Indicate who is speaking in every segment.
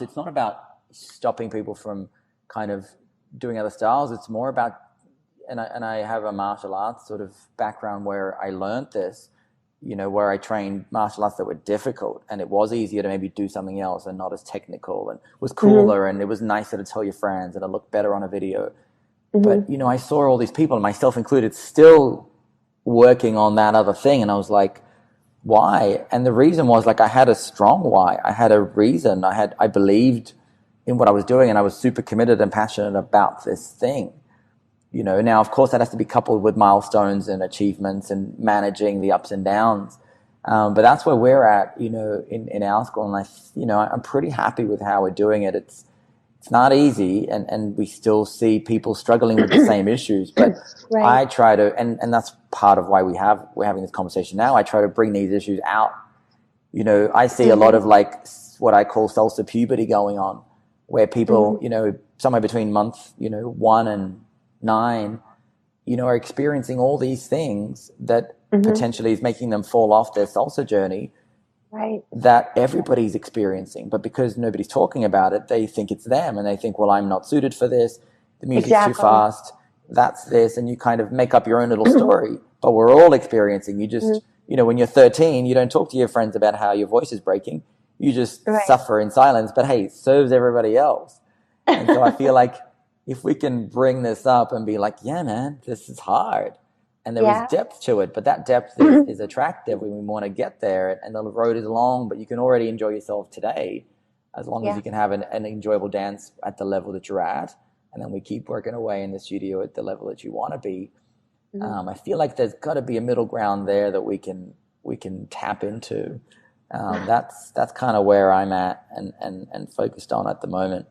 Speaker 1: it's not about stopping people from kind of doing other styles. It's more about, and I have a martial arts sort of background where I learned this, you know, where I trained martial arts that were difficult, and it was easier to maybe do something else and not as technical, and was cooler, and it was nicer to tell your friends, and it looked better on a video. But, you know, I saw all these people, myself included, still working on that other thing. And I was like, why? And the reason was, like, I had a strong why. I had a reason. I believed in what I was doing, and I was super committed and passionate about this thing. You know, now, of course, that has to be coupled with milestones and achievements and managing the ups and downs. But that's where we're at, you know, in our school. And I'm pretty happy with how we're doing it. It's not easy, and we still see people struggling with the same issues. But I try to, and that's part of why we're having this conversation now. I try to bring these issues out. You know, I see a lot of, like, what I call salsa puberty going on, where people, you know, somewhere between month, you know, 1 and 9, you know, are experiencing all these things that potentially is making them fall off their salsa journey. Right. That everybody's experiencing, but because nobody's talking about it, they think it's them, and they think, well, I'm not suited for this. The music's too fast. That's this, and you kind of make up your own little story. But we're all experiencing. You just, you know, when you're 13, you don't talk to your friends about how your voice is breaking. You just suffer in silence. But hey, so does everybody else. And so I feel like if we can bring this up and be like, yeah, man, this is hard. And there is depth to it, but that depth is attractive when we want to get there. And the road is long, but you can already enjoy yourself today as long as you can have an enjoyable dance at the level that you're at. And then we keep working away in the studio at the level that you want to be. I feel like there's got to be a middle ground there that we can tap into. That's kind of where I'm at and focused on at the moment.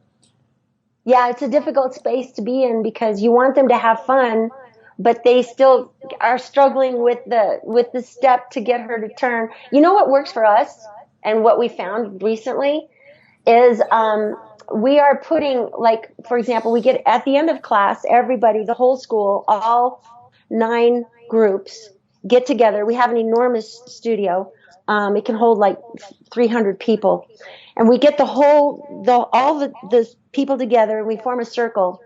Speaker 2: Yeah, it's a difficult space to be in because you want them to have fun, but they still are struggling with the step to get her to turn. You know what works for us and what we found recently is we are putting, like, for example, we get at the end of class, everybody, the whole school, all 9 groups get together. We have an enormous studio. It can hold like 300 people. And we get all the people together, and we form a circle.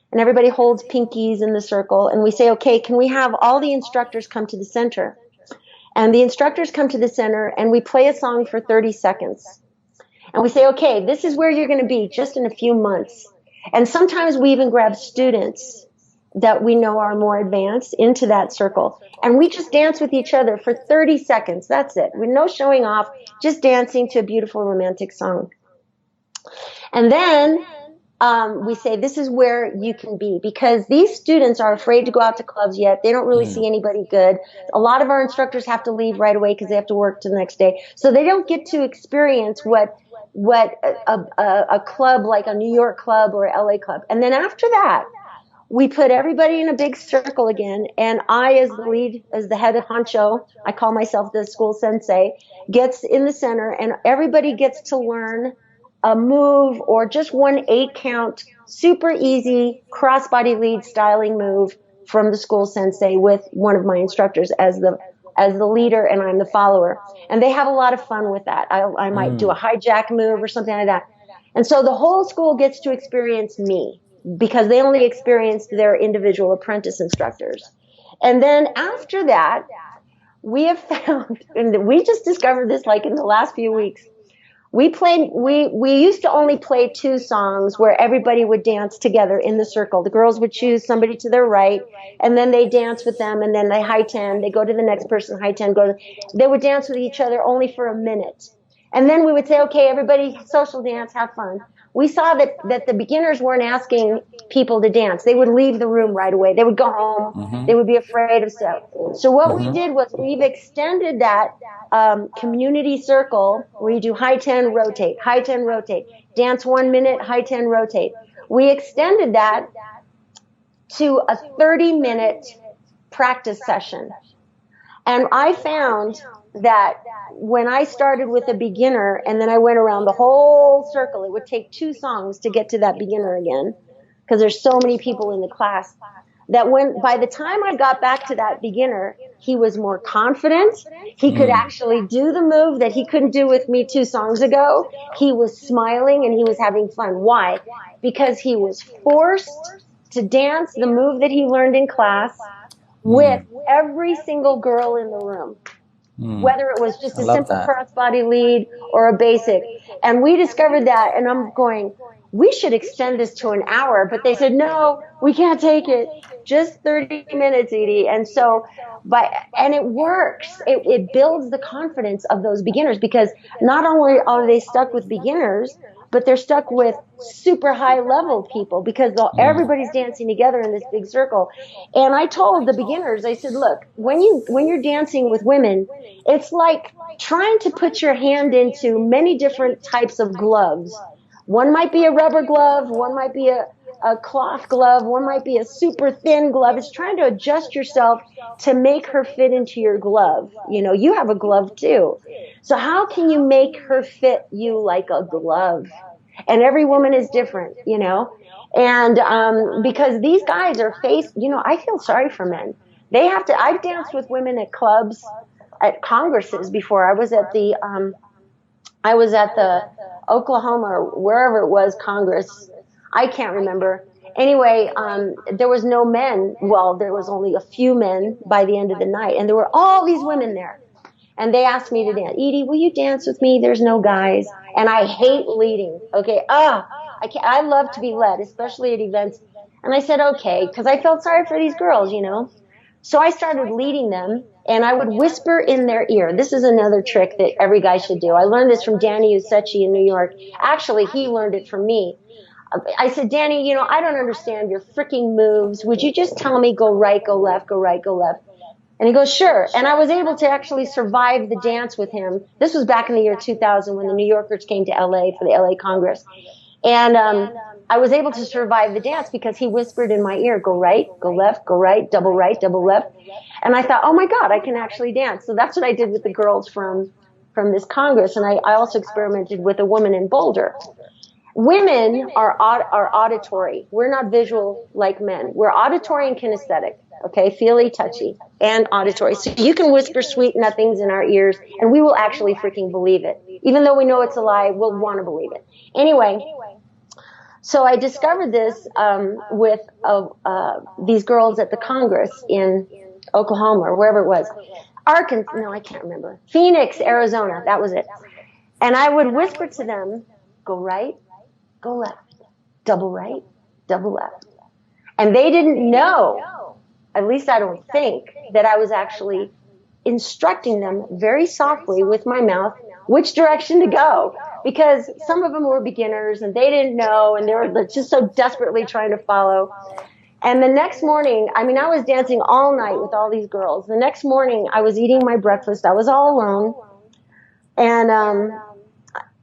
Speaker 2: And everybody holds pinkies in the circle, and we say, okay, can we have all the instructors come to the center? And the instructors come to the center, and we play a song for 30 seconds. And we say, okay, this is where you're going to be just in a few months. And sometimes we even grab students that we know are more advanced into that circle. And we just dance with each other for 30 seconds. That's it. With no showing off, just dancing to a beautiful romantic song. And then we say, this is where you can be, because these students are afraid to go out to clubs yet. They don't really see anybody good. A lot of our instructors have to leave right away because they have to work to the next day. So they don't get to experience what a club like a New York club or a LA club. And then after that, we put everybody in a big circle again. And I, as the lead, as the head honcho, I call myself the school sensei, gets in the center, and everybody gets to learn a move or just one 8-count, super easy crossbody lead styling move from the school sensei with one of my instructors as the leader, and I'm the follower. And they have a lot of fun with that. I might do a hijack move or something like that. And so the whole school gets to experience me because they only experienced their individual apprentice instructors. And then after that, we have found, and we just discovered this like in the last few weeks, we used to only play 2 songs where everybody would dance together in the circle. The girls would choose somebody to their right, and then they dance with them, and then they high 10, they go to the next person, high 10, they would dance with each other only for a minute. And then we would say, okay, everybody social dance, have fun. We saw that the beginners weren't asking people to dance. They would leave the room right away. They would go home. They would be afraid of stuff. So what we did was we've extended that community circle where you do high 10, rotate, dance 1 minute, high 10, rotate. We extended that to a 30-minute practice session. And I found that when I started with a beginner and then I went around the whole circle, it would take 2 songs to get to that beginner again because there's so many people in the class that by the time I got back to that beginner, He was more confident. He could actually do the move that he couldn't do with me 2 songs ago. He was smiling and he was having fun. Why? Because he was forced to dance the move that he learned in class with every single girl in the room. Whether it was just a simple crossbody lead or a basic. And we discovered that, and I'm going, we should extend this to an hour. But they said, no, we can't take it. Just 30 minutes, Edie. And so, and it works. It builds the confidence of those beginners, because not only are they stuck with beginners, but they're stuck with super high level people, because everybody's dancing together in this big circle. And I told the beginners, I said, look, when you're dancing with women, it's like trying to put your hand into many different types of gloves. One might be a rubber glove, one might be a cloth glove, one might be a super thin glove. It's trying to adjust yourself to make her fit into your glove. You know, you have a glove too. So how can you make her fit you like a glove? And every woman is different, you know. And because these guys are I feel sorry for men. I've danced with women at clubs, at congresses before. I was at the Oklahoma or wherever it was Congress. I can't remember. Anyway, there was no men. Well, there was only a few men by the end of the night, and there were all these women there. And they asked me to dance. Edie, will you dance with me? There's no guys. And I hate leading. Okay. I love to be led, especially at events. And I said, okay, because I felt sorry for these girls, you know. So I started leading them, and I would whisper in their ear. This is another trick that every guy should do. I learned this from Danny Usechi in New York. Actually, he learned it from me. I said, Danny, you know, I don't understand your freaking moves. Would you just tell me go right, go left, go right, go left? And he goes, sure. And I was able to actually survive the dance with him. This was back in the year 2000 when the New Yorkers came to LA for the LA Congress. And I was able to survive the dance because he whispered in my ear, go right, go left, go right, double left. And I thought, oh my God, I can actually dance. So that's what I did with the girls from this Congress. And I also experimented with a woman in Boulder. Women are auditory. We're not visual like men. We're auditory and kinesthetic. Okay, feely, touchy, and auditory. So you can whisper sweet nothings in our ears, and we will actually freaking believe it. Even though we know it's a lie, we'll want to believe it. Anyway, so I discovered this with these girls at the Congress in Oklahoma or wherever it was. Arkansas, no, I can't remember. Phoenix, Arizona, that was it. And I would whisper to them, go right, go left, double right, double left. And they didn't know, at least I don't think, that I was actually instructing them very softly with my mouth which direction to go, because some of them were beginners and they didn't know, and they were just so desperately trying to follow. And the next morning, I mean, I was dancing all night with all these girls. The next morning, I was eating my breakfast. I was all alone. And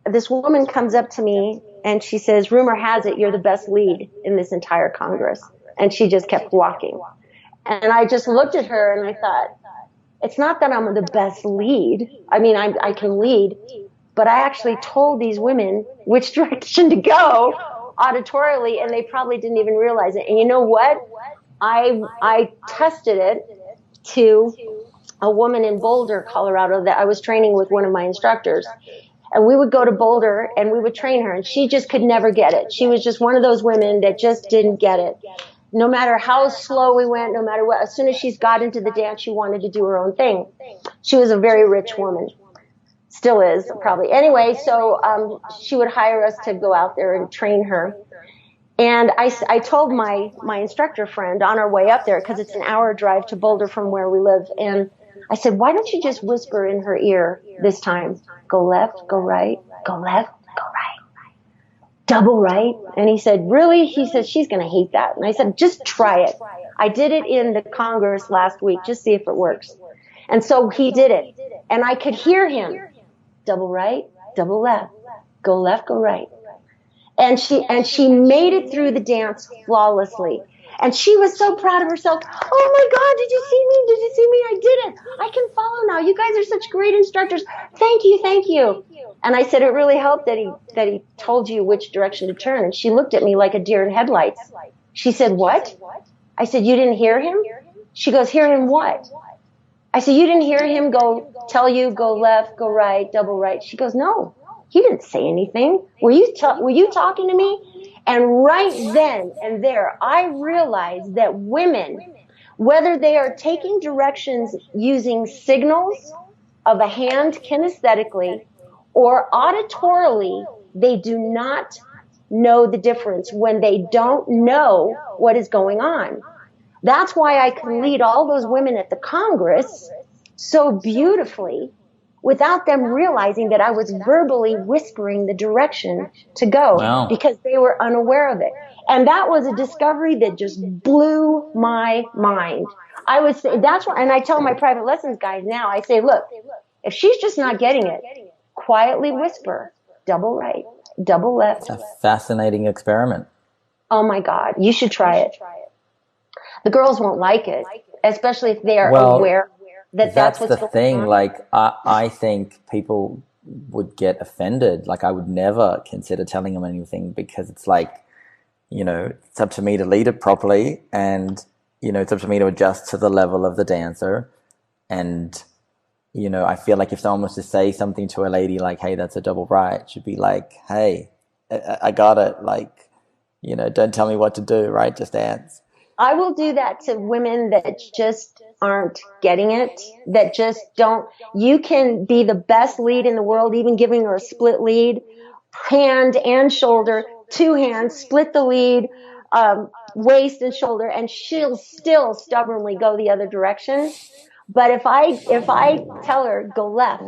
Speaker 2: this woman comes up to me and she says, rumor has it you're the best lead in this entire Congress. And she just kept walking. And I just looked at her and I thought, it's not that I'm the best lead. I mean, I can lead, but I actually told these women which direction to go auditorially, and they probably didn't even realize it. And you know what? I tested it to a woman in Boulder, Colorado, that I was training with one of my instructors. And we would go to Boulder and we would train her, and she just could never get it. She was just one of those women that just didn't get it. No matter how slow we went, no matter what, as soon as she's got into the dance, she wanted to do her own thing. She was a very rich woman. Still is, probably. Anyway, so she would hire us to go out there and train her. And I told my instructor friend on our way up there, because it's an hour drive to Boulder from where we live, and I said, why don't you just whisper in her ear this time? Go left, go right, go left, go right, double right. And he said, really? He said, she's going to hate that. And I said, just try it. I did it in the Congress last week. Just see if it works. And so he did it. And I could hear him. Double right, double left, go left, go right. And she made it through the dance flawlessly. And she was so proud of herself. Oh my God, did you see me? Did you see me? I did it. I can follow now. You guys are such great instructors. Thank you, thank you. And I said, it really helped that he told you which direction to turn. And she looked at me like a deer in headlights. She said, what? I said, you didn't hear him? She goes, hear him what? I said, you didn't hear him tell you go left, go right, double right? She goes, no, he didn't say anything. Were you talking to me? And right then and there, I realized that women, whether they are taking directions using signals of a hand kinesthetically or auditorily, they do not know the difference when they don't know what is going on. That's why I could lead all those women at the Congress so beautifully without them realizing that I was verbally whispering the direction to go.
Speaker 1: Wow.
Speaker 2: Because they were unaware of it. And that was a discovery that just blew my mind. I would say that's why, and I tell my private lessons guys now, I say, look, if she's just not getting it, quietly whisper, double right, double left.
Speaker 1: It's a fascinating experiment.
Speaker 2: Oh my God, you should try it. The girls won't like it, especially if they are aware that that's what's going
Speaker 1: thing.
Speaker 2: on.
Speaker 1: Like, I think people would get offended. Like, I would never consider telling them anything because it's like, it's up to me to lead it properly, and, it's up to me to adjust to the level of the dancer. And, I feel like if someone was to say something to a lady like, hey, that's a double right, she'd be like, hey, I got it. Like, don't tell me what to do, right? Just dance.
Speaker 2: I will do that to women that just aren't getting it, that just don't. You can be the best lead in the world, even giving her a split lead, hand and shoulder, two hands, split the lead, waist and shoulder, and she'll still stubbornly go the other direction. But if I tell her go left,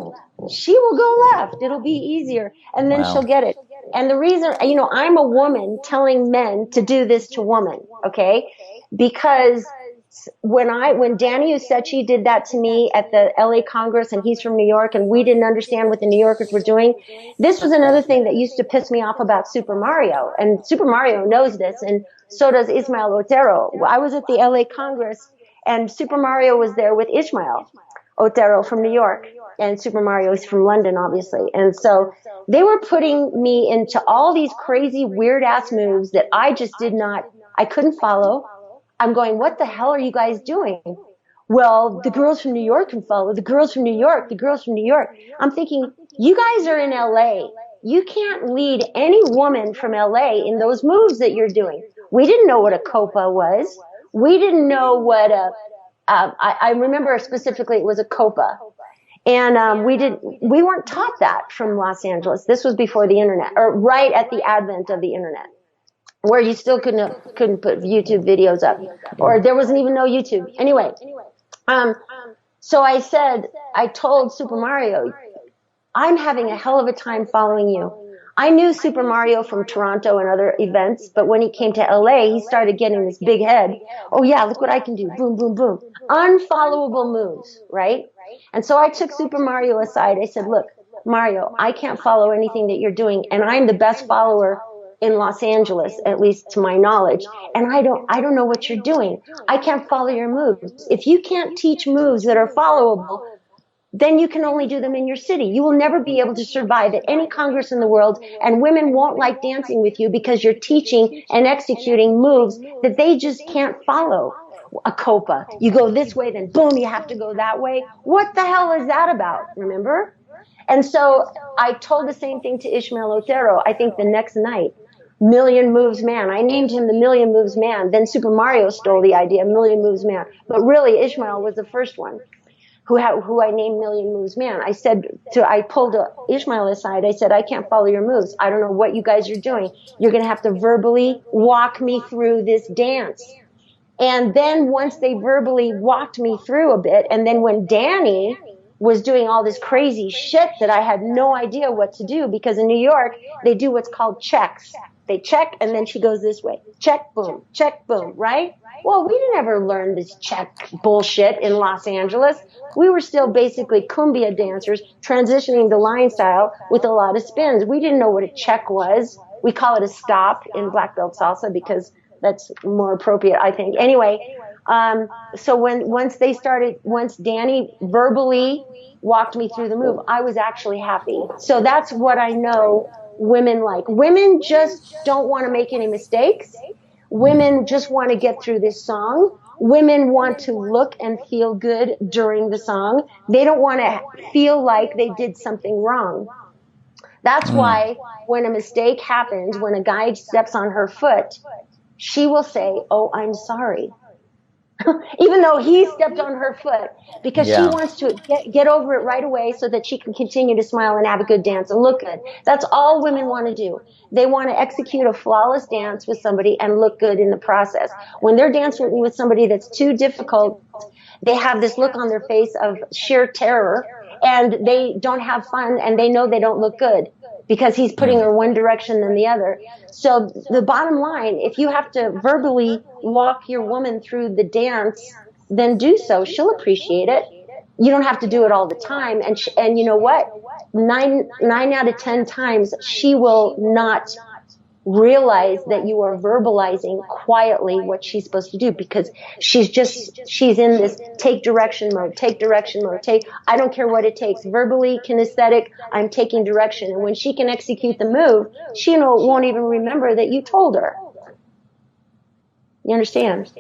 Speaker 2: she will go left. It'll be easier, and then she'll get it. And the reason, I'm a woman telling men to do this to women, okay? Because when Danny Usechi did that to me at the LA Congress, and he's from New York, and we didn't understand what the New Yorkers were doing, this was another thing that used to piss me off about Super Mario. And Super Mario knows this, and so does Ismael Otero. I was at the LA Congress, and Super Mario was there with Ismael Otero from New York, and Super Mario is from London, obviously. And so they were putting me into all these crazy, weird-ass moves that I couldn't follow. I'm going, what the hell are you guys doing? Well, the girls from New York can follow. The girls from New York, the girls from New York. I'm thinking, you guys are in LA. You can't lead any woman from LA in those moves that you're doing. We didn't know what a copa was. We didn't know what I remember specifically it was a copa. And we weren't taught that from Los Angeles. This was before the internet, or right at the advent of the internet, where you still couldn't put YouTube videos up, or there wasn't even no YouTube. Anyway, so I told Super Mario, I'm having a hell of a time following you. I knew Super Mario from Toronto and other events, but when he came to LA, he started getting this big head. Oh yeah, look what I can do. Boom, boom, boom. Unfollowable moves, right? And so I took Super Mario aside. I said, look, Mario, I can't follow anything that you're doing, and I'm the best follower in Los Angeles, at least to my knowledge, and I don't know what you're doing. I can't follow your moves. If you can't teach moves that are followable, then you can only do them in your city. You will never be able to survive at any Congress in the world, and women won't like dancing with you because you're teaching and executing moves that they just can't follow. A copa. You go this way, then boom, you have to go that way. What the hell is that about? Remember? And so I told the same thing to Ismael Otero, I think the next night. Million Moves Man. I named him the Million Moves Man. Then Super Mario stole the idea, Million Moves Man. But really, Ismael was the first one who I named Million Moves Man. I pulled Ismael aside. I said, I can't follow your moves. I don't know what you guys are doing. You're going to have to verbally walk me through this dance. And then once they verbally walked me through a bit, and then when Danny was doing all this crazy shit that I had no idea what to do, because in New York, they do what's called checks. They check, and then she goes this way. Check, boom, right? Well, we didn't ever learn this check bullshit in Los Angeles. We were still basically cumbia dancers transitioning to line style with a lot of spins. We didn't know what a check was. We call it a stop in black belt salsa because that's more appropriate, I think. Anyway, so once Danny verbally walked me through the move, I was actually happy. So that's what I know women like. Women just don't want to make any mistakes. Women just want to get through this song. Women want to look and feel good during the song. They don't want to feel like they did something wrong. That's why when a mistake happens, when a guy steps on her foot, she will say, "Oh, I'm sorry." Even though he stepped on her foot, because she
Speaker 1: Yeah.
Speaker 2: wants to get over it right away so that she can continue to smile and have a good dance and look good. That's all women want to do. They want to execute a flawless dance with somebody and look good in the process. When they're dancing with somebody that's too difficult, they have this look on their face of sheer terror, and they don't have fun, and they know they don't look good because he's putting her one direction than the other. So the bottom line, if you have to verbally walk your woman through the dance, then do so. She'll appreciate it. You don't have to do it all the time. And you know what? Nine out of 10 times, she will not realize that you are verbalizing quietly what she's supposed to do, because she's in this take direction mode, I don't care what it takes, verbally, kinesthetic, I'm taking direction. And when she can execute the move, she won't even remember that you told her. You understand?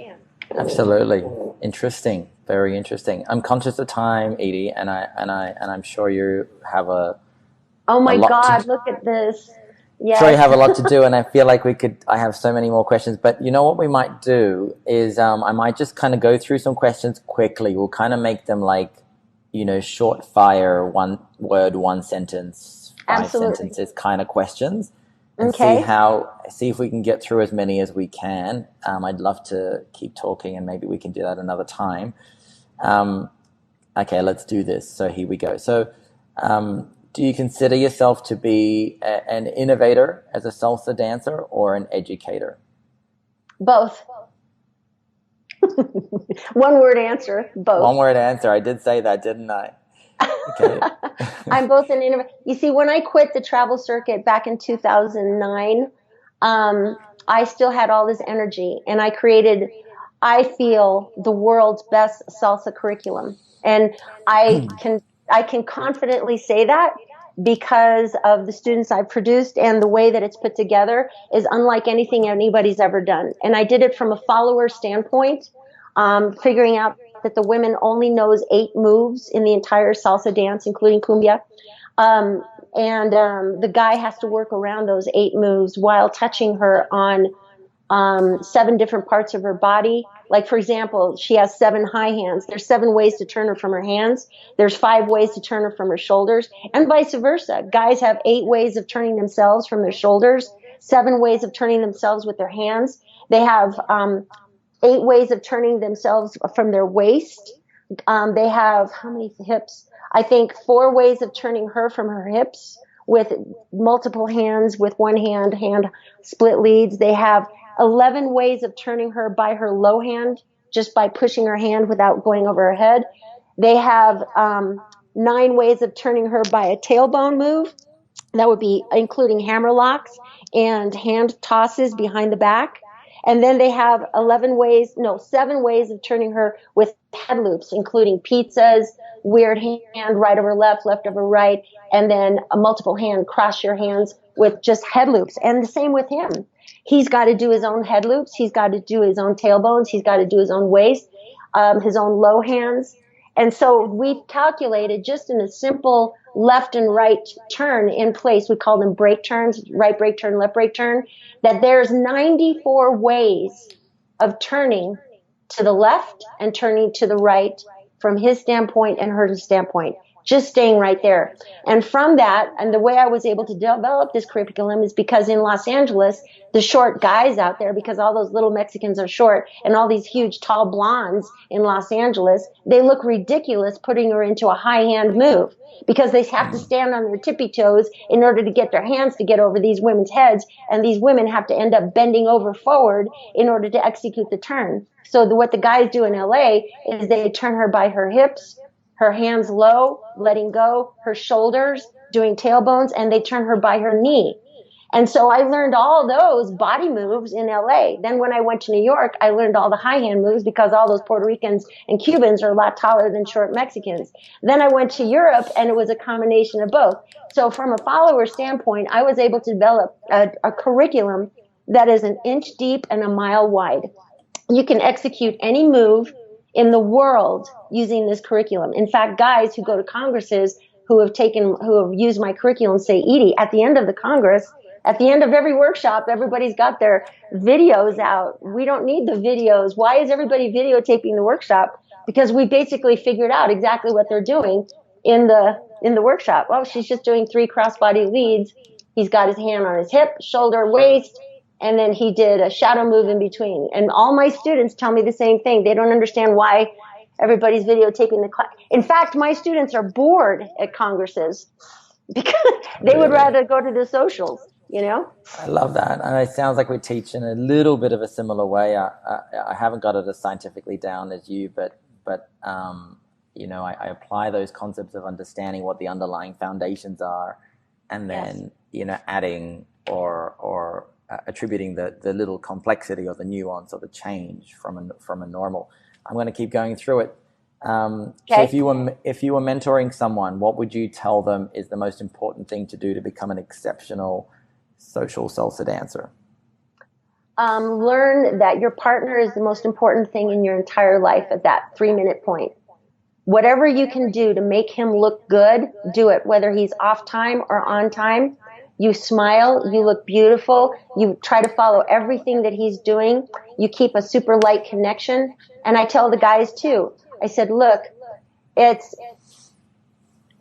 Speaker 1: Absolutely. Interesting. Very interesting. I'm conscious of time, Edie, and I'm sure you have
Speaker 2: oh my God, look at this.
Speaker 1: Yes. Sure, you have a lot to do, and I feel like I have so many more questions, but you know what we might do is I might just kind of go through some questions quickly. We'll kind of make them like, short fire, one word, one sentence, five sentences kind of questions. And see if we can get through as many as we can. I'd love to keep talking, and maybe we can do that another time. Okay, let's do this. So here we go. So, do you consider yourself to be an innovator as a salsa dancer or an educator?
Speaker 2: Both. One word answer, both.
Speaker 1: One word answer. I did say that, didn't I? Okay.
Speaker 2: I'm both an innovator. You see, when I quit the travel circuit back in 2009, I still had all this energy, and I created, I feel, the world's best salsa curriculum. And I can confidently say that because of the students I've produced, and the way that it's put together is unlike anything anybody's ever done. And I did it from a follower standpoint, figuring out that the women only knows 8 moves in the entire salsa dance, including cumbia. The guy has to work around those 8 moves while touching her on 7 different parts of her body. Like, for example, she has 7 high hands. There's 7 ways to turn her from her hands. There's 5 ways to turn her from her shoulders, and vice versa. Guys have 8 ways of turning themselves from their shoulders, 7 ways of turning themselves with their hands. They have 8 ways of turning themselves from their waist. They have, how many hips? I think 4 ways of turning her from her hips with multiple hands, with one hand split leads. They have 11 ways of turning her by her low hand, just by pushing her hand without going over her head. They have 9 ways of turning her by a tailbone move. That would be including hammer locks and hand tosses behind the back. And then they have 7 ways of turning her with head loops, including pizzas, weird hand, right over left, left over right, and then a multiple hand, cross your hands with just head loops. And the same with him. He's got to do his own head loops. He's got to do his own tailbones. He's got to do his own waist, his own low hands. And so we've calculated, just in a simple left and right turn in place, we call them break turns, right break turn, left break turn, that there's 94 ways of turning to the left and turning to the right from his standpoint and her standpoint, just staying right there. And from that, and the way I was able to develop this curriculum is because in Los Angeles, the short guys out there, because all those little Mexicans are short, and all these huge tall blondes in Los Angeles, they look ridiculous putting her into a high hand move, because they have to stand on their tippy toes in order to get their hands to get over these women's heads, and these women have to end up bending over forward in order to execute the turn. So what the guys do in LA is they turn her by her hips, her hands low, letting go, her shoulders, doing tailbones, and they turn her by her knee. And so I learned all those body moves in LA. Then when I went to New York, I learned all the high hand moves, because all those Puerto Ricans and Cubans are a lot taller than short Mexicans. Then I went to Europe, and it was a combination of both. So from a follower standpoint, I was able to develop a curriculum that is an inch deep and a mile wide. You can execute any move in the world using this curriculum. In fact, guys who go to congresses who have used my curriculum say, Edie, at the end of the Congress, at the end of every workshop, everybody's got their videos out. We don't need the videos. Why is everybody videotaping the workshop? Because we basically figured out exactly what they're doing in the workshop. Oh, she's just doing 3 crossbody leads. He's got his hand on his hip, shoulder, waist, and then he did a shadow move in between. And all my students tell me the same thing. They don't understand why everybody's videotaping the class. In fact, my students are bored at congresses because they would rather go to the socials, you know?
Speaker 1: I love that. And it sounds like we teach in a little bit of a similar way. I haven't got it as scientifically down as you, but you know, I apply those concepts of understanding what the underlying foundations are, and then, you know, adding or attributing the little complexity or the nuance or the change from a normal. I'm going to keep going through it. So if you were mentoring someone, what would you tell them is the most important thing to do to become an exceptional social salsa dancer?
Speaker 2: Learn that your partner is the most important thing in your entire life at that 3-minute point. Whatever you can do to make him look good, do it, whether he's off time or on time. You smile, you look beautiful, you try to follow everything that he's doing, you keep a super light connection. And I tell the guys too, I said, look,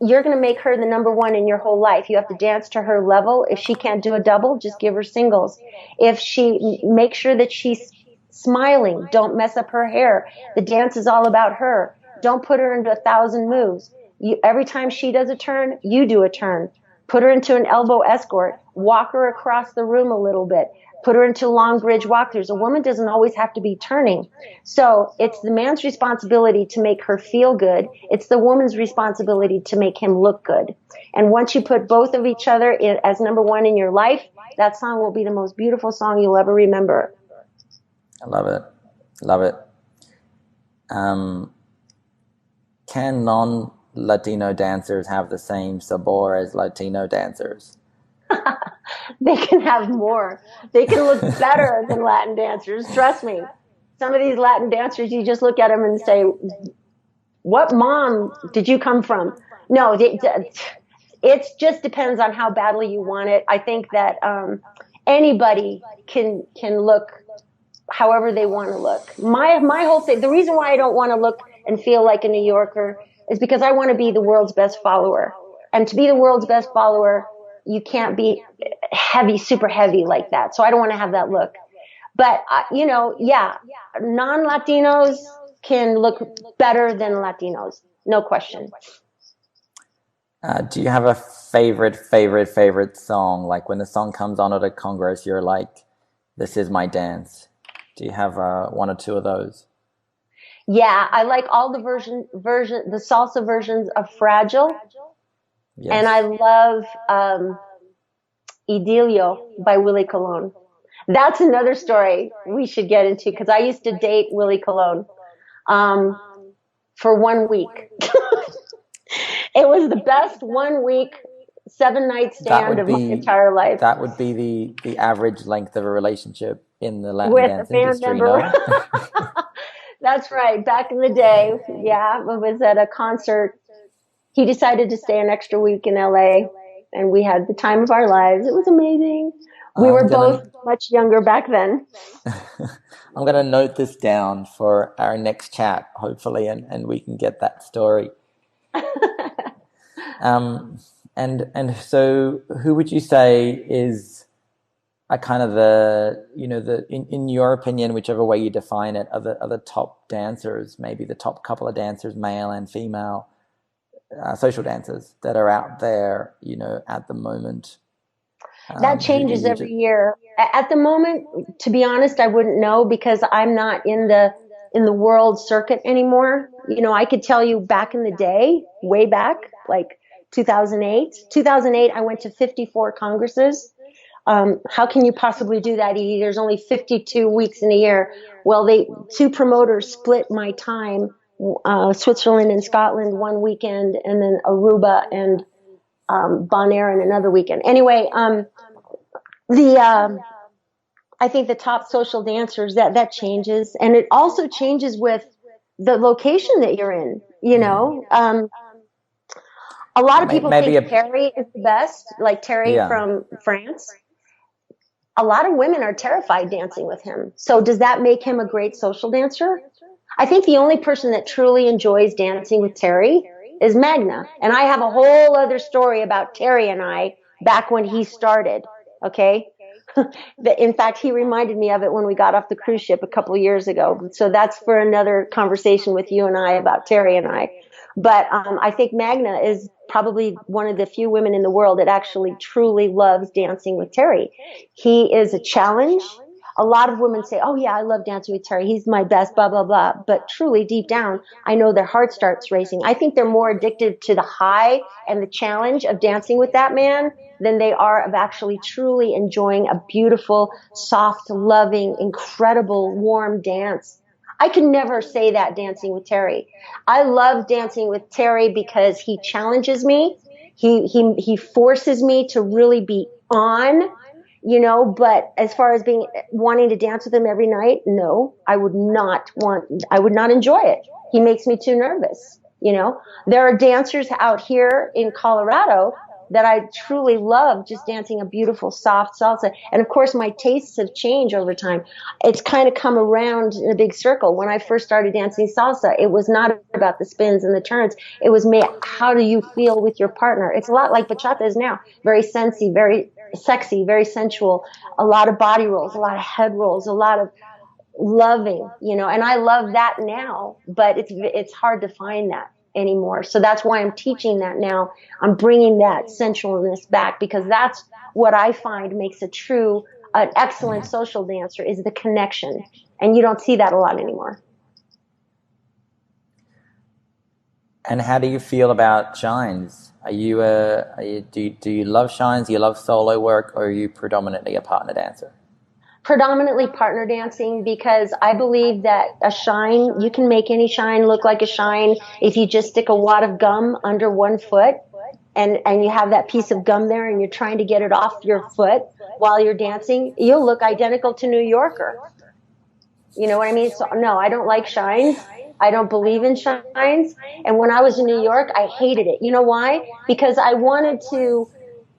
Speaker 2: you're going to make her the number one in your whole life. You have to dance to her level. If she can't do a double, just give her singles. Make sure that she's smiling. Don't mess up her hair. The dance is all about her. Don't put her into 1,000 moves. Every time she does a turn, you do a turn. Put her into an elbow escort. Walk her across the room a little bit. Put her into long bridge walkthroughs. A woman doesn't always have to be turning. So it's the man's responsibility to make her feel good. It's the woman's responsibility to make him look good. And once you put both of each other as number one in your life, that song will be the most beautiful song you'll ever remember.
Speaker 1: I love it. Love it. Can non-Latino dancers have the same sabor as Latino dancers?
Speaker 2: They can have more. They can look better than Latin dancers. Trust me. Some of these Latin dancers, you just look at them and say, what mom did you come from? No, it just depends on how badly you want it. I think that anybody can look however they want to look. My whole thing, the reason why I don't want to look and feel like a New Yorker is because I want to be the world's best follower. And to be the world's best follower, you can't be heavy, super heavy like that. So I don't want to have that look. But, you know, yeah, non-Latinos can look better than Latinos. No question.
Speaker 1: Do you have a favorite song? Like when the song comes on at a Congress, you're like, this is my dance. Do you have one or two of those?
Speaker 2: Yeah, I like all the the salsa versions of Fragile. Yes. And I love Idilio by Willie Colon. That's another story we should get into because I used to date Willie Colon for 1 week. It was the best 1 week, 7-night stand of my entire life.
Speaker 1: That would be the average length of a relationship in the Latin dance industry, no?
Speaker 2: That's right. Back in the day, yeah, it was at a concert. He decided to stay an extra week in LA, and we had the time of our lives. It was amazing. We were both much younger back then.
Speaker 1: I'm going to note this down for our next chat, hopefully, and we can get that story. And so who would you say is a kind of in your opinion, whichever way you define it, are the top dancers, maybe the top couple of dancers, male and female, social dancers that are out there, you know, at the moment?
Speaker 2: That changes every year. At the moment, to be honest, I wouldn't know because I'm not in the world circuit anymore. You know, I could tell you back in the day, way back, like 2008. 2008, I went to 54 congresses. How can you possibly do that, Edie? There's only 52 weeks in a year. Well, two promoters split my time, Switzerland and Scotland one weekend, and then Aruba and Bonaire in another weekend. Anyway, I think the top social dancers, that changes, and it also changes with the location that you're in. A lot of people
Speaker 1: Maybe
Speaker 2: think
Speaker 1: a
Speaker 2: Terry is the best, like Terry
Speaker 1: yeah.
Speaker 2: from France. A lot of women are terrified dancing with him. So does that make him a great social dancer? I think the only person that truly enjoys dancing with Terry is Magna. And I have a whole other story about Terry and I back when he started. Okay. In fact, he reminded me of it when we got off the cruise ship a couple of years ago. So that's for another conversation with you and I about Terry and I. But I think Magna is probably one of the few women in the world that actually truly loves dancing with Terry. He is a challenge. A lot of women say, oh yeah, I love dancing with Terry. He's my best, blah, blah, blah. But truly deep down, I know their heart starts racing. I think they're more addicted to the high and the challenge of dancing with that man than they are of actually truly enjoying a beautiful, soft, loving, incredible, warm dance. I can never say that dancing with Terry. I love dancing with Terry because he challenges me. He forces me to really be on, but as far as wanting to dance with him every night, no, I would not enjoy it. He makes me too nervous. There are dancers out here in Colorado that I truly love, just dancing a beautiful soft salsa. And of course my tastes have changed over time. It's kind of come around in a big circle. When I first started dancing salsa, it was not about the spins and the turns. It was how do you feel with your partner? It's a lot like bachata is now. Very sensy, very sexy, very sensual, a lot of body rolls, a lot of head rolls, a lot of loving, and I love that now, but it's hard to find that anymore. So that's why I'm teaching that now. I'm bringing that sensualness back, because that's what I find makes an excellent social dancer, is the connection. And you don't see that a lot anymore.
Speaker 1: And how do you feel about shines? Do you love shines? Do you love solo work, or are you predominantly a partner dancer?
Speaker 2: Predominantly partner dancing, because I believe that a shine, you can make any shine look like a shine if you just stick a wad of gum under one foot and you have that piece of gum there and you're trying to get it off your foot while you're dancing. You'll look identical to New Yorker. You know what I mean? So no, I don't like shines. I don't believe in shines. And when I was in New York, I hated it. You know why? Because I wanted to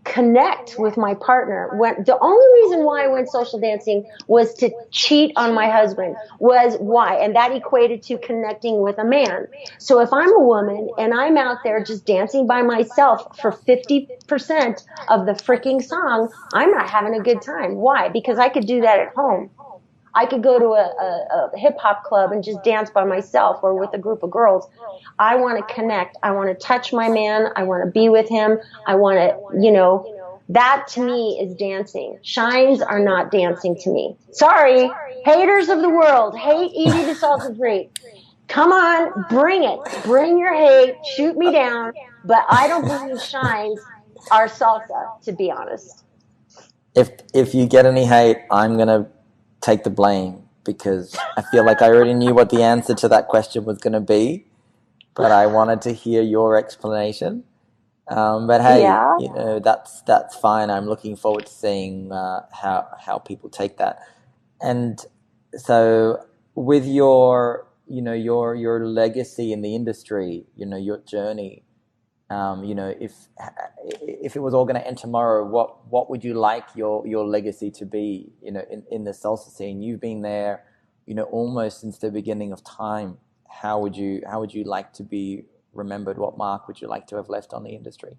Speaker 2: connect with my partner. The only reason why I went social dancing was to cheat on my husband. Was why, and that equated to connecting with a man. So if I'm a woman and I'm out there just dancing by myself for 50% of the freaking song, I'm not having a good time. Why? Because I could do that at home. I could go to a hip hop club and just dance by myself or with a group of girls. I want to connect. I want to touch my man. I want to be with him. I want to, that to me is dancing. Shines are not dancing to me. Sorry, haters of the world, hate Edie the Salsa Freak. Come on, bring it. Bring your hate. Shoot me down. But I don't believe shines are salsa, to be honest.
Speaker 1: If you get any hate, I'm gonna take the blame, because I feel like I already knew what the answer to that question was going to be, but I wanted to hear your explanation. But hey,
Speaker 2: Yeah.
Speaker 1: that's fine. I'm looking forward to seeing how people take that. And so, with your legacy in the industry, your journey, if it was all going to end tomorrow, what would you like your legacy to be? In the salsa scene, you've been there, almost since the beginning of time. How would you like to be remembered? What mark would you like to have left on the industry?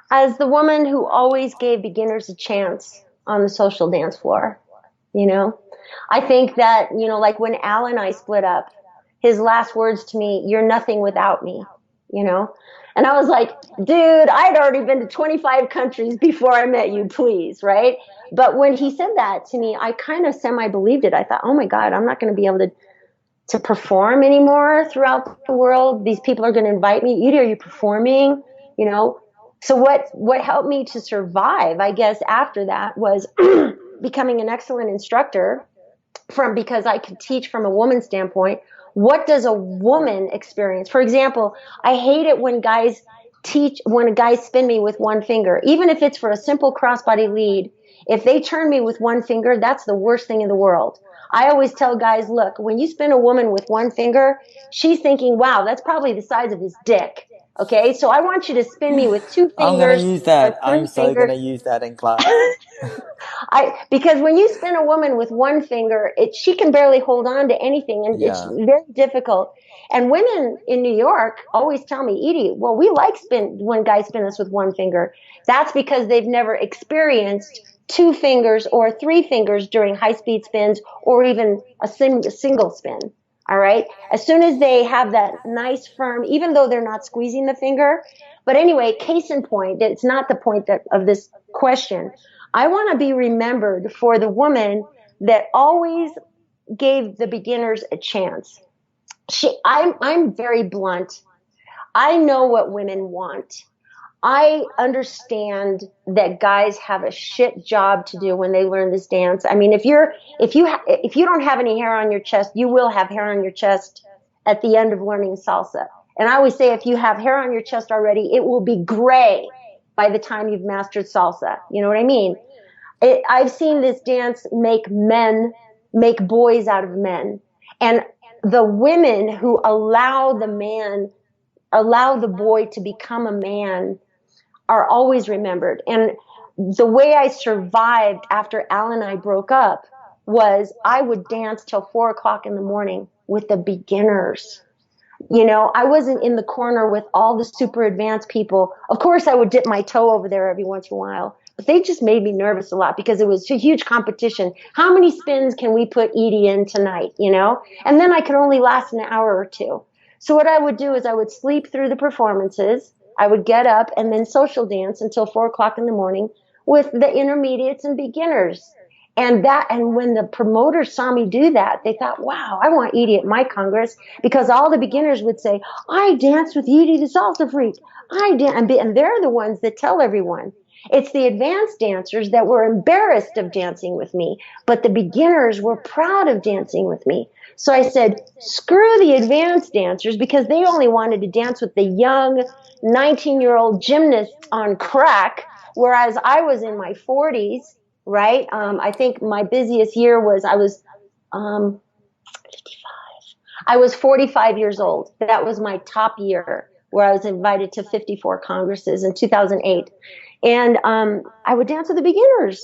Speaker 2: As the woman who always gave beginners a chance on the social dance floor, I think that, like when Al and I split up, his last words to me, "You're nothing without me," And I was like, dude, I'd already been to 25 countries before I met you, please, right? But when he said that to me, I kind of semi-believed it. I thought, oh my God, I'm not going to be able to perform anymore throughout the world. These people are going to invite me. Edie, are you performing? So what helped me to survive, I guess, after that was becoming an excellent instructor because I could teach from a woman's standpoint. What does a woman experience? For example, I hate it when guys teach when guys spin me with one finger, even if it's for a simple crossbody lead. If they turn me with one finger, that's the worst thing in the world. I always tell guys, look, when you spin a woman with one finger, she's thinking, wow, that's probably the size of his dick. Okay, so I want you to spin me with two
Speaker 1: I'm gonna
Speaker 2: fingers
Speaker 1: use
Speaker 2: or
Speaker 1: that. I'm
Speaker 2: three
Speaker 1: so
Speaker 2: fingers.
Speaker 1: gonna use that in class.
Speaker 2: Because when you spin a woman with one finger, she can barely hold on to anything, and it's
Speaker 1: Yeah.
Speaker 2: very difficult. And women in New York always tell me, Edie, well, we like when guys spin us with one finger. That's because they've never experienced two fingers or three fingers during high speed spins or even a single spin. All right. As soon as they have that nice firm, even though they're not squeezing the finger. But anyway, case in point, it's not the point of this question. I want to be remembered for the woman that always gave the beginners a chance. I'm very blunt. I know what women want. I understand that guys have a shit job to do when they learn this dance. I mean, if you don't have any hair on your chest, you will have hair on your chest at the end of learning salsa. And I always say, if you have hair on your chest already, it will be gray by the time you've mastered salsa. You know what I mean? I've seen this dance make boys out of men. And the women who allow the boy to become a man are always remembered. And the way I survived after Al and I broke up was I would dance till 4 o'clock in the morning with the beginners. You know, I wasn't in the corner with all the super advanced people. Of course, I would dip my toe over there every once in a while, but they just made me nervous a lot because it was a huge competition. How many spins can we put Edie in tonight, you know? And then I could only last an hour or two. So what I would do is I would sleep through the performances. I would get up and then social dance until 4 o'clock in the morning with the intermediates and beginners. And when the promoters saw me do that, they thought, wow, I want Edie at my Congress, because all the beginners would say, I danced with Edie the salsa freak. And they're the ones that tell everyone. It's the advanced dancers that were embarrassed of dancing with me, but the beginners were proud of dancing with me. So I said, screw the advanced dancers, because they only wanted to dance with the young 19-year-old gymnasts on crack, whereas I was in my 40s. Right. I think my busiest year was I was 45 years old. That was my top year, where I was invited to 54 congresses in 2008. And I would dance with the beginners.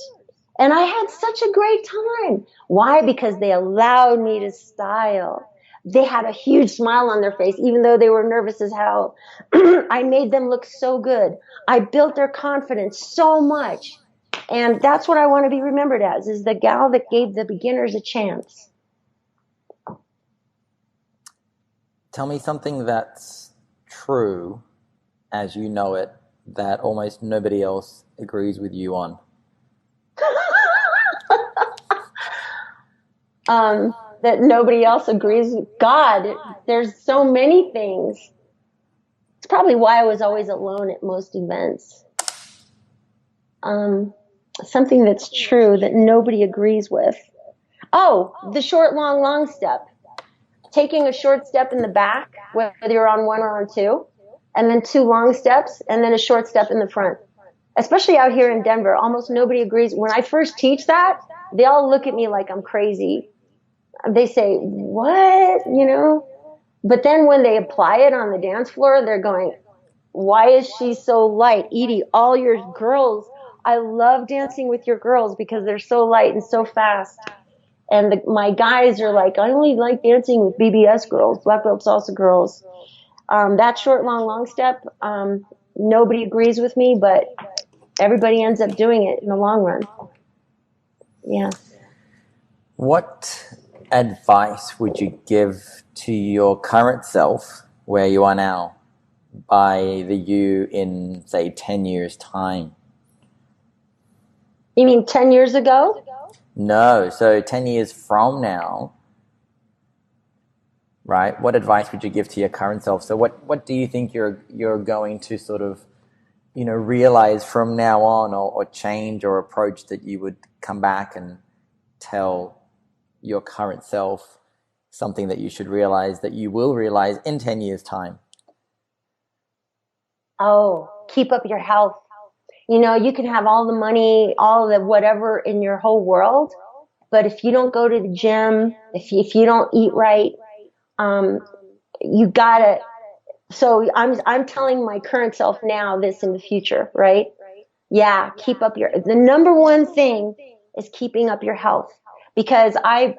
Speaker 2: And I had such a great time. Why? Because they allowed me to style. They had a huge smile on their face, even though they were nervous as hell. I made them look so good. I built their confidence so much. And that's what I want to be remembered as, is the gal that gave the beginners a chance.
Speaker 1: Tell me something that's true as you know it that almost nobody else agrees with you on.
Speaker 2: That nobody else agrees with. God, there's so many things. It's probably why I was always alone at most events. Something that's true that nobody agrees with. Oh, the short, long, long step. Taking a short step in the back, whether you're on one or on two, and then two long steps, and then a short step in the front. Especially out here in Denver, almost nobody agrees. When I first teach that, they all look at me like I'm crazy. They say, what? You know? But then when they apply it on the dance floor, they're going, why is she so light? Edie, all your girls, I love dancing with your girls because they're so light and so fast. And my guys are like, I only like dancing with BBS girls, black belt salsa girls. That short, long, long step, nobody agrees with me, but everybody ends up doing it in the long run. Yeah.
Speaker 1: What advice would you give to your current self, where you are now, by the you in, say, 10 years' time?
Speaker 2: You mean 10 years ago?
Speaker 1: No, so 10 years from now, right? What advice would you give to your current self? So what do you think you're going to sort of, realize from now on, or change or approach, that you would come back and tell your current self something that you should realize, that you will realize in 10 years' time?
Speaker 2: Oh, keep up your health. You know, you can have all the money, all the whatever in your whole world, but if you don't go to the gym, if you don't eat right, um, you gotta. So I'm telling my current self now this in the future, right? Yeah, keep up the number one thing is keeping up your health. Because I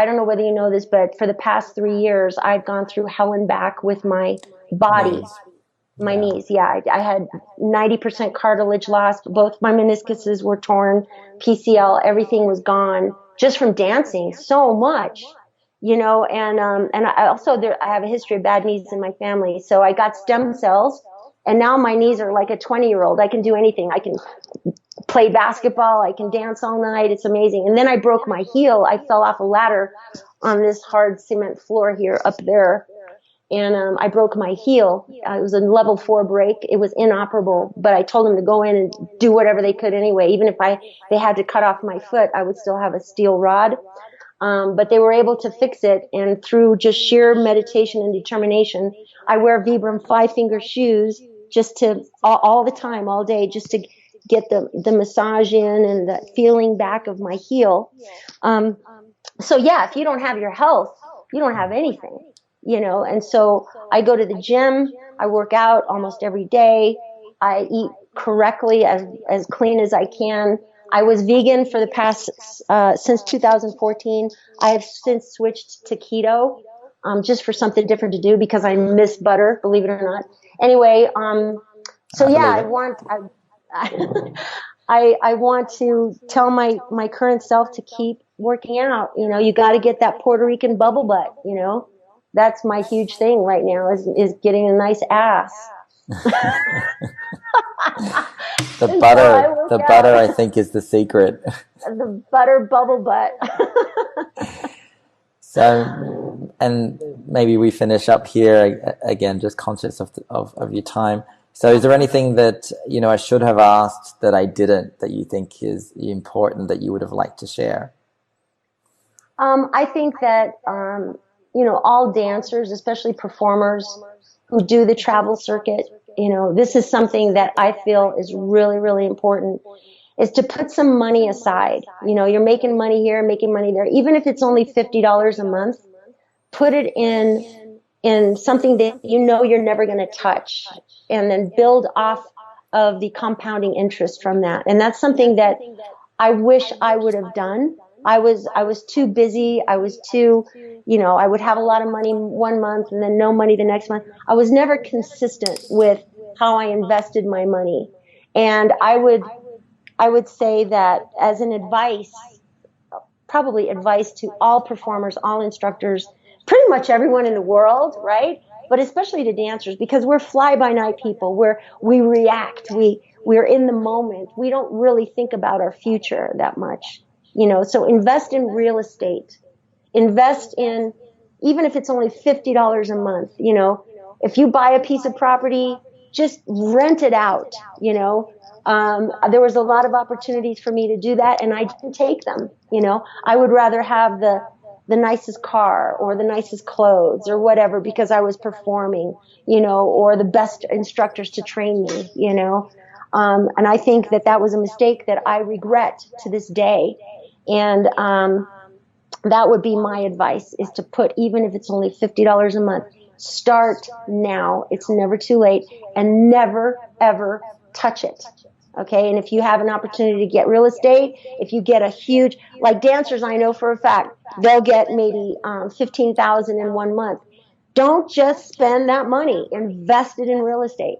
Speaker 2: don't know whether you know this, but for the past 3 years, I've gone through hell and back with my body.
Speaker 1: Knees.
Speaker 2: My
Speaker 1: Yeah.
Speaker 2: knees, yeah. I had 90% cartilage lost. Both my meniscuses were torn, PCL, everything was gone just from dancing so much, you know, and I also I have a history of bad knees in my family. So I got stem cells and now my knees are like a 20-year-old. I can do anything. I can play basketball. I can dance all night. It's amazing. And then I broke my heel. I fell off a ladder on this hard cement floor here up there, and I broke my heel. It was a level 4 break. It was inoperable, but I told them to go in and do whatever they could anyway. Even if they had to cut off my foot, I would still have a steel rod. But they were able to fix it, and through just sheer meditation and determination, I wear Vibram 5-finger shoes just to all the time, all day, just to get the massage in and the feeling back of my heel. So yeah, if you don't have your health, you don't have anything, you know. And so I go to the gym, I work out almost every day, I eat correctly, as clean as I can. I was vegan for the past since 2014. I have since switched to keto, just for something different to do because I miss butter, believe it or not. Anyway, so
Speaker 1: I
Speaker 2: yeah,
Speaker 1: believe it.
Speaker 2: I want to tell my current self to keep working out. You know, you got to get that Puerto Rican bubble butt. You know, that's my huge thing right now is getting a nice ass.
Speaker 1: The
Speaker 2: And so I
Speaker 1: butter,
Speaker 2: work
Speaker 1: the butter,
Speaker 2: out.
Speaker 1: I think, is the secret.
Speaker 2: The butter bubble butt.
Speaker 1: So, and maybe we finish up here again, just conscious of your time. So, is there anything that, I should have asked that I didn't, that you think is important that you would have liked to share?
Speaker 2: I think that, all dancers, especially performers who do the travel circuit, this is something that I feel is really, really important, is to put some money aside. You know, you're making money here, making money there. Even if it's only $50 a month, put it in something that you know you're never going to touch, and then build off of the compounding interest from that. And that's something that I wish I would have done. I was too busy. I was too, I would have a lot of money one month and then no money the next month. I was never consistent with how I invested my money. And I would say that as an advice, probably advice to all performers, all instructors, pretty much everyone in the world, right? But especially to dancers, because we're fly by night people. We react. We're in the moment. We don't really think about our future that much, so invest in real estate. Invest in, even if it's only $50 a month, if you buy a piece of property, just rent it out, there was a lot of opportunities for me to do that, and I didn't take them. I would rather have the nicest car or the nicest clothes or whatever because I was performing, or the best instructors to train me, and I think that was a mistake that I regret to this day. And that would be my advice, is to put, even if it's only $50 a month, start now. It's never too late, and never, ever touch it. Okay. And if you have an opportunity to get real estate, if you get a huge, like dancers, I know for a fact, they'll get maybe 15,000 in one month. Don't just spend that money, invest it in real estate,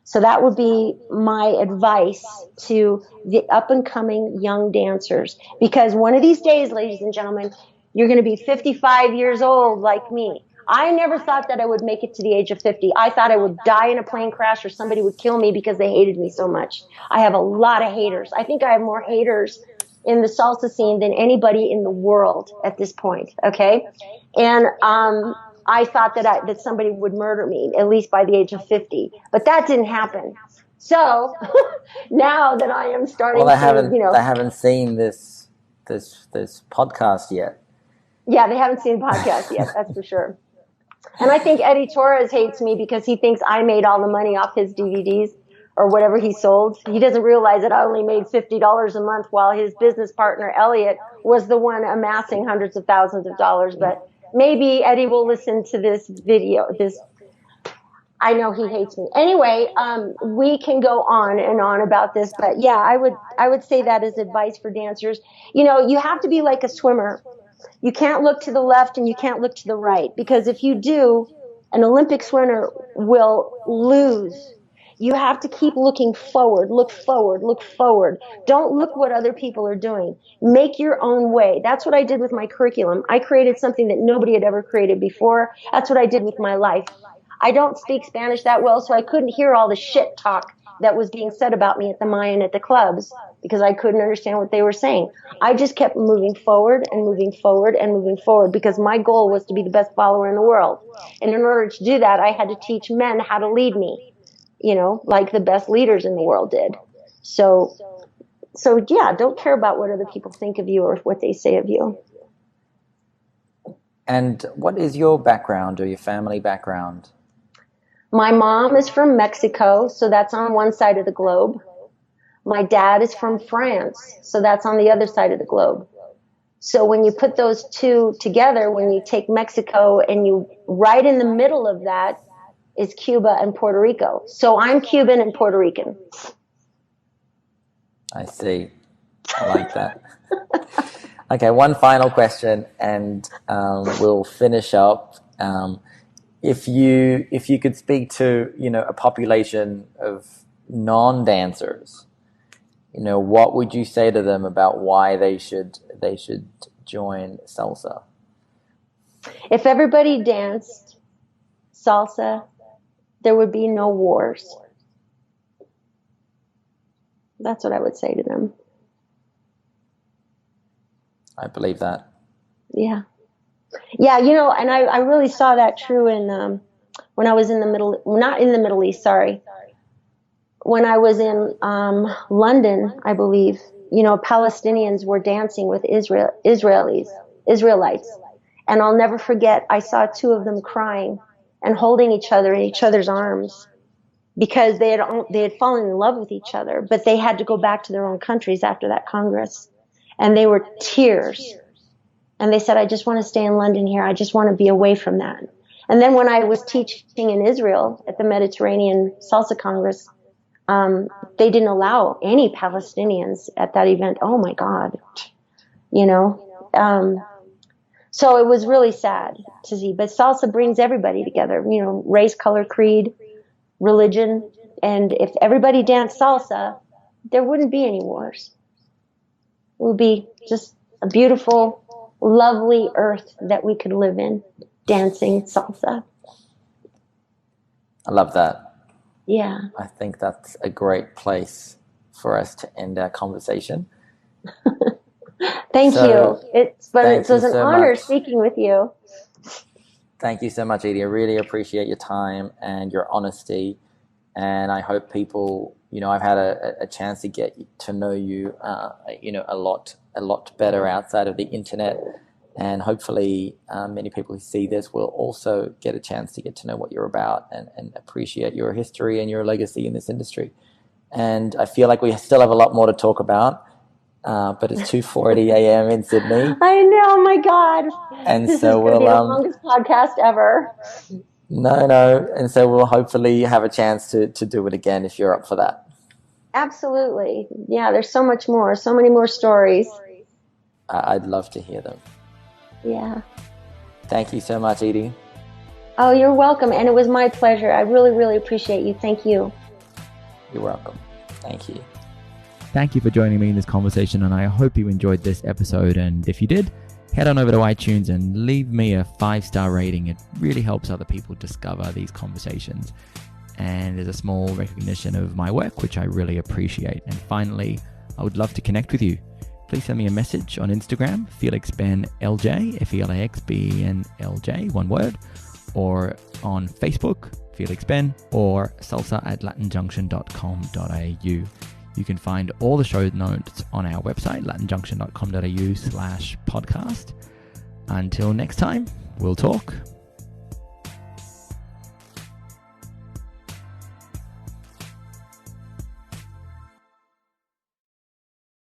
Speaker 2: So that would be my advice to the up and coming young dancers, because one of these days, ladies and gentlemen, you're going to be 55 years old like me. I never thought that I would make it to the age of 50. I thought I would die in a plane crash or somebody would kill me because they hated me so much. I have a lot of haters. I think I have more haters in the salsa scene than anybody in the world at this point. Okay. And, I thought that somebody would murder me at least by the age of 50, but that didn't happen. So now that I am starting
Speaker 1: Well,
Speaker 2: to,
Speaker 1: they haven't seen this podcast yet.
Speaker 2: Yeah, they haven't seen the podcast yet. That's for sure. And I think Edie Torres hates me because he thinks I made all the money off his DVDs or whatever he sold. He doesn't realize that I only made $50 a month while his business partner, Elliot, was the one amassing hundreds of thousands of dollars. But maybe Eddie will listen to this video. I know he hates me. Anyway, we can go on and on about this, but yeah, I would say that as advice for dancers. You know, you have to be like a swimmer. You can't look to the left and you can't look to the right, because if you do, an Olympic swimmer will lose. You have to keep looking forward, look forward, look forward. Don't look what other people are doing. Make your own way. That's what I did with my curriculum. I created something that nobody had ever created before. That's what I did with my life. I don't speak Spanish that well, so I couldn't hear all the shit talk that was being said about me at the Mayan at the clubs because I couldn't understand what they were saying. I just kept moving forward and moving forward and moving forward because my goal was to be the best follower in the world. And in order to do that, I had to teach men how to lead me, you know, like the best leaders in the world did. So yeah, don't care about what other people think of you or what they say of you.
Speaker 1: And what is your background or your family background?
Speaker 2: My mom is from Mexico, so that's on one side of the globe. My dad is from France, so that's on the other side of the globe. So when you put those two together, when you take Mexico and you right in the middle of that is Cuba and Puerto Rico. So I'm Cuban and Puerto Rican.
Speaker 1: I see. I like that. Okay, one final question, and we'll finish up. If you could speak to, you know, a population of non-dancers, you know, what would you say to them about why they should join salsa?
Speaker 2: If everybody danced salsa, there would be no wars. That's what I would say to them.
Speaker 1: I believe that.
Speaker 2: Yeah. Yeah, you know, and I really saw that true in when I was in the Middle East, sorry. When I was in London, I believe, you know, Palestinians were dancing with Israelites. And I'll never forget, I saw two of them crying and holding each other in each other's arms because they had fallen in love with each other, but they had to go back to their own countries after that Congress. And they were tears. And they said, I just want to stay in London here. I just want to be away from that. And then when I was teaching in Israel at the Mediterranean Salsa Congress, they didn't allow any Palestinians at that event. Oh my God. You know, so it was really sad to see, but salsa brings everybody together, you know, race, color, creed, religion. And if everybody danced salsa, there wouldn't be any wars. It would be just a beautiful, lovely earth that we could live in, dancing salsa.
Speaker 1: I love that.
Speaker 2: Yeah.
Speaker 1: I think that's a great place for us to end our conversation.
Speaker 2: Thank you. It was an honor speaking with you.
Speaker 1: Thank you so much, Edie. I really appreciate your time and your honesty. And I hope people, you know, I've had a chance to get to know you, you know, a lot better outside of the internet. And hopefully many people who see this will also get a chance to get to know what you're about and appreciate your history and your legacy in this industry. And I feel like we still have a lot more to talk about, but it's 2:40 a.m. in Sydney.
Speaker 2: I know, my God.
Speaker 1: And
Speaker 2: this
Speaker 1: so
Speaker 2: is going to be the longest podcast ever.
Speaker 1: No. And so we'll hopefully have a chance to do it again if you're up for that.
Speaker 2: Absolutely. Yeah, there's so much more, so many more stories.
Speaker 1: I'd love to hear them.
Speaker 2: Yeah.
Speaker 1: Thank you so much, Edie.
Speaker 2: Oh, you're welcome. And it was my pleasure. I really, really appreciate you. Thank you.
Speaker 1: You're welcome. Thank you.
Speaker 3: Thank you for joining me in this conversation, and I hope you enjoyed this episode. And if you did, head on over to iTunes and leave me a 5-star rating. It really helps other people discover these conversations, and is a small recognition of my work, which I really appreciate. And finally, I would love to connect with you. Please send me a message on Instagram, Felix Ben LJ, FELIXBENLJ, one word, or on Facebook, Felix Ben, or salsa@latinjunction.com.au. You can find all the show notes on our website, latinjunction.com.au/podcast. Until next time, we'll talk.